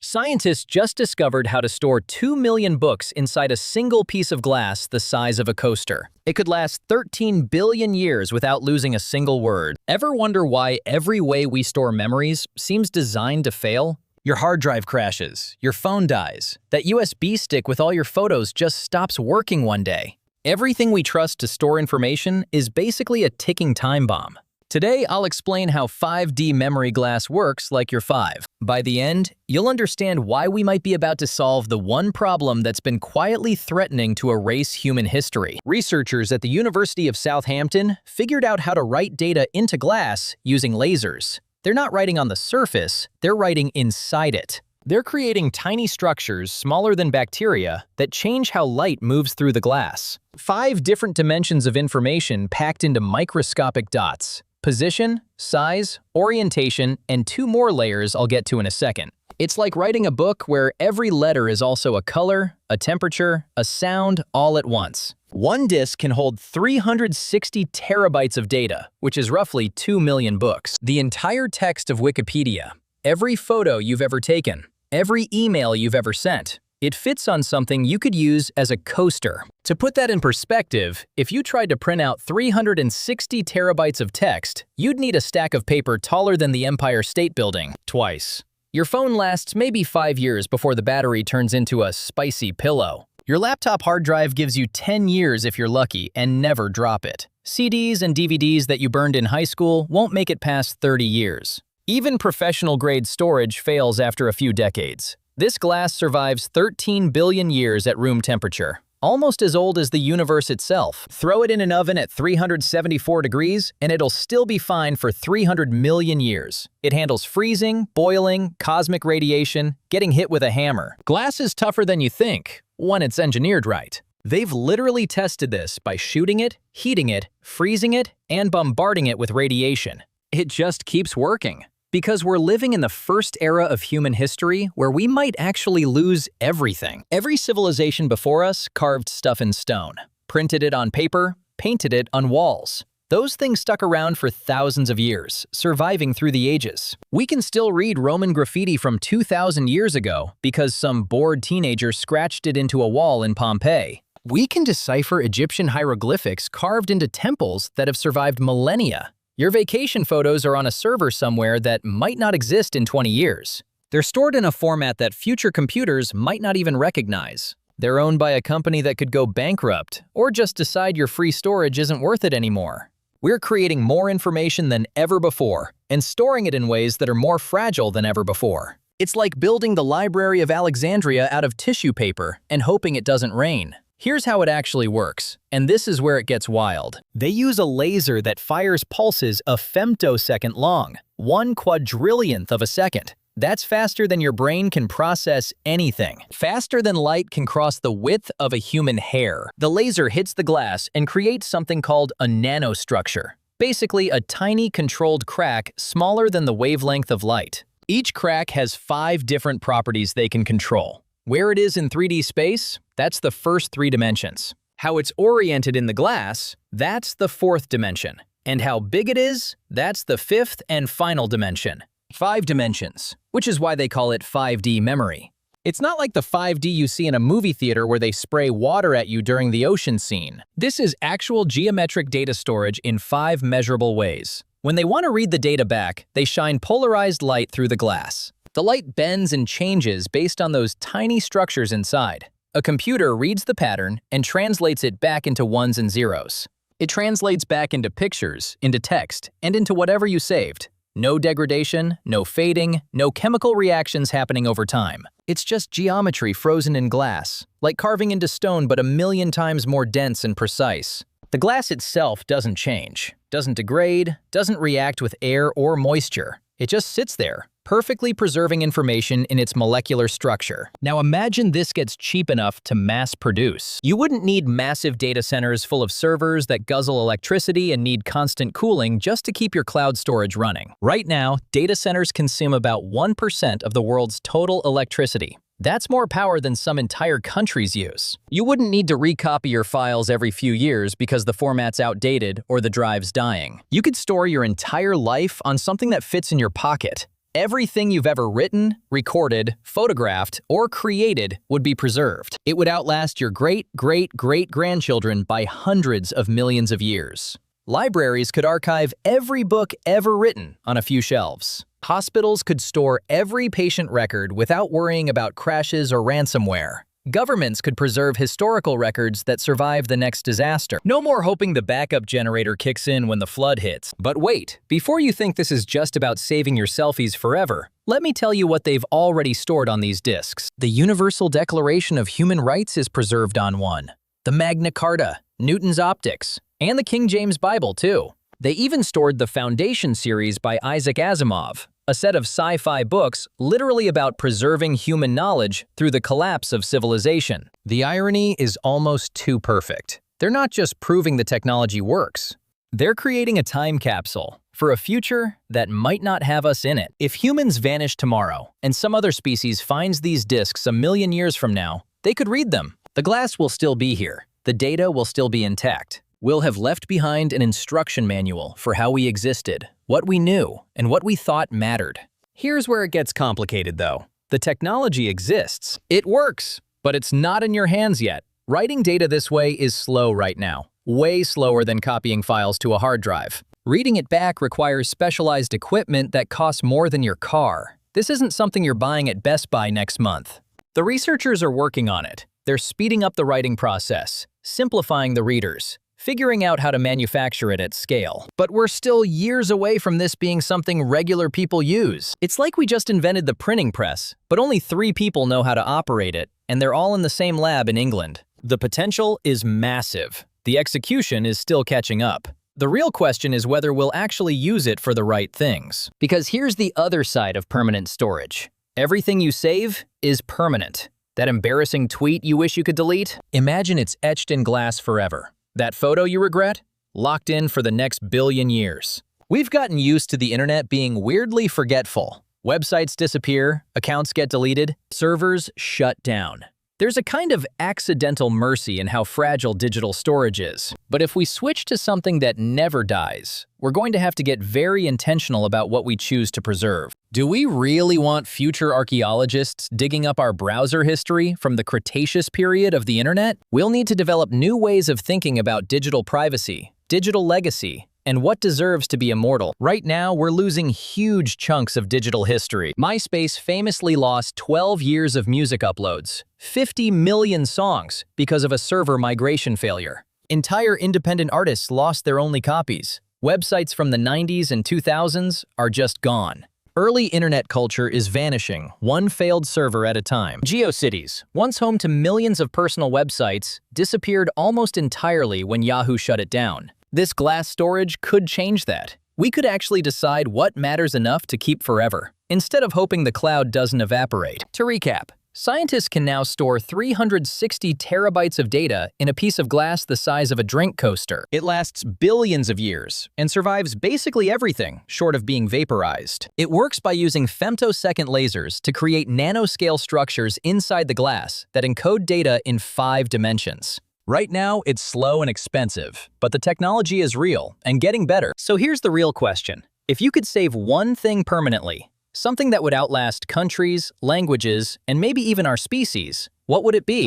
Scientists just discovered how to store 2 million books inside a single piece of glass the size of a coaster. It could last 13 billion years without losing a single word. Ever wonder why every way we store memories seems designed to fail? Your hard drive crashes, your phone dies, that USB stick with all your photos just stops working one day. Everything we trust to store information is basically a ticking time bomb. Today, I'll explain how 5D memory glass works like you're 5. By the end, you'll understand why we might be about to solve the one problem that's been quietly threatening to erase human history. Researchers at the University of Southampton figured out how to write data into glass using lasers. They're not writing on the surface, they're writing inside it. They're creating tiny structures smaller than bacteria that change how light moves through the glass. 5 different dimensions of information packed into microscopic dots. Position, size, orientation, and 2 more layers I'll get to in a second. It's like writing a book where every letter is also a color, a temperature, a sound, all at once. One disk can hold 360 terabytes of data, which is roughly 2 million books. The entire text of Wikipedia, every photo you've ever taken, every email you've ever sent. It fits on something you could use as a coaster. To put that in perspective, if you tried to print out 360 terabytes of text, you'd need a stack of paper taller than the Empire State Building, twice. Your phone lasts maybe 5 years before the battery turns into a spicy pillow. Your laptop hard drive gives you 10 years if you're lucky and never drop it. CDs and DVDs that you burned in high school won't make it past 30 years. Even professional-grade storage fails after a few decades. This glass survives 13 billion years at room temperature, almost as old as the universe itself. Throw it in an oven at 374 degrees, and it'll still be fine for 300 million years. It handles freezing, boiling, cosmic radiation, getting hit with a hammer. Glass is tougher than you think, when it's engineered right. They've literally tested this by shooting it, heating it, freezing it, and bombarding it with radiation. It just keeps working. Because we're living in the first era of human history where we might actually lose everything. Every civilization before us carved stuff in stone, printed it on paper, painted it on walls. Those things stuck around for thousands of years, surviving through the ages. We can still read Roman graffiti from 2,000 years ago because some bored teenager scratched it into a wall in Pompeii. We can decipher Egyptian hieroglyphics carved into temples that have survived millennia. Your vacation photos are on a server somewhere that might not exist in 20 years. They're stored in a format that future computers might not even recognize. They're owned by a company that could go bankrupt, or just decide your free storage isn't worth it anymore. We're creating more information than ever before, and storing it in ways that are more fragile than ever before. It's like building the Library of Alexandria out of tissue paper and hoping it doesn't rain. Here's how it actually works, and this is where it gets wild. They use a laser that fires pulses a femtosecond long, 1 quadrillionth of a second. That's faster than your brain can process anything. Faster than light can cross the width of a human hair. The laser hits the glass and creates something called a nanostructure. Basically, a tiny controlled crack smaller than the wavelength of light. Each crack has 5 different properties they can control. Where it is in 3D space, that's the first 3 dimensions. How it's oriented in the glass, that's the 4th dimension. And how big it is, that's the 5th and final dimension. 5 dimensions, which is why they call it 5D memory. It's not like the 5D you see in a movie theater where they spray water at you during the ocean scene. This is actual geometric data storage in 5 measurable ways. When they want to read the data back, they shine polarized light through the glass. The light bends and changes based on those tiny structures inside. A computer reads the pattern and translates it back into ones and zeros. It translates back into pictures, into text, and into whatever you saved. No degradation, no fading, no chemical reactions happening over time. It's just geometry frozen in glass, like carving into stone but a million times more dense and precise. The glass itself doesn't change, doesn't degrade, doesn't react with air or moisture. It just sits there, perfectly preserving information in its molecular structure. Now imagine this gets cheap enough to mass produce. You wouldn't need massive data centers full of servers that guzzle electricity and need constant cooling just to keep your cloud storage running. Right now, data centers consume about 1% of the world's total electricity. That's more power than some entire countries use. You wouldn't need to recopy your files every few years because the format's outdated or the drive's dying. You could store your entire life on something that fits in your pocket. Everything you've ever written, recorded, photographed, or created would be preserved. It would outlast your great-great-great-grandchildren by hundreds of millions of years. Libraries could archive every book ever written on a few shelves. Hospitals could store every patient record without worrying about crashes or ransomware. Governments could preserve historical records that survive the next disaster. No more hoping the backup generator kicks in when the flood hits. But wait, before you think this is just about saving your selfies forever, let me tell you what they've already stored on these disks. The Universal Declaration of Human Rights is preserved on one. The Magna Carta, Newton's Opticks, and the King James Bible too. They even stored the Foundation series by Isaac Asimov, a set of sci-fi books literally about preserving human knowledge through the collapse of civilization. The irony is almost too perfect. They're not just proving the technology works. They're creating a time capsule for a future that might not have us in it. If humans vanish tomorrow and some other species finds these disks a million years from now, they could read them. The glass will still be here. The data will still be intact. We'll have left behind an instruction manual for how we existed, what we knew, and what we thought mattered. Here's where it gets complicated, though. The technology exists. It works, but it's not in your hands yet. Writing data this way is slow right now, way slower than copying files to a hard drive. Reading it back requires specialized equipment that costs more than your car. This isn't something you're buying at Best Buy next month. The researchers are working on it. They're speeding up the writing process, simplifying the readers, figuring out how to manufacture it at scale. But we're still years away from this being something regular people use. It's like we just invented the printing press, but only 3 people know how to operate it, and they're all in the same lab in England. The potential is massive. The execution is still catching up. The real question is whether we'll actually use it for the right things. Because here's the other side of permanent storage. Everything you save is permanent. That embarrassing tweet you wish you could delete? Imagine it's etched in glass forever. That photo you regret? Locked in for the next billion years. We've gotten used to the internet being weirdly forgetful. Websites disappear, accounts get deleted, servers shut down. There's a kind of accidental mercy in how fragile digital storage is. But if we switch to something that never dies, we're going to have to get very intentional about what we choose to preserve. Do we really want future archaeologists digging up our browser history from the Cretaceous period of the internet? We'll need to develop new ways of thinking about digital privacy, digital legacy, and what deserves to be immortal. Right now, we're losing huge chunks of digital history. MySpace famously lost 12 years of music uploads, 50 million songs because of a server migration failure. Entire independent artists lost their only copies. Websites from the 90s and 2000s are just gone. Early internet culture is vanishing, one failed server at a time. GeoCities, once home to millions of personal websites, disappeared almost entirely when Yahoo shut it down. This glass storage could change that. We could actually decide what matters enough to keep forever, instead of hoping the cloud doesn't evaporate. To recap, scientists can now store 360 terabytes of data in a piece of glass the size of a drink coaster. It lasts billions of years and survives basically everything short of being vaporized. It works by using femtosecond lasers to create nanoscale structures inside the glass that encode data in 5 dimensions. Right now, it's slow and expensive, but the technology is real and getting better. So here's the real question. If you could save one thing permanently, something that would outlast countries, languages, and maybe even our species, what would it be?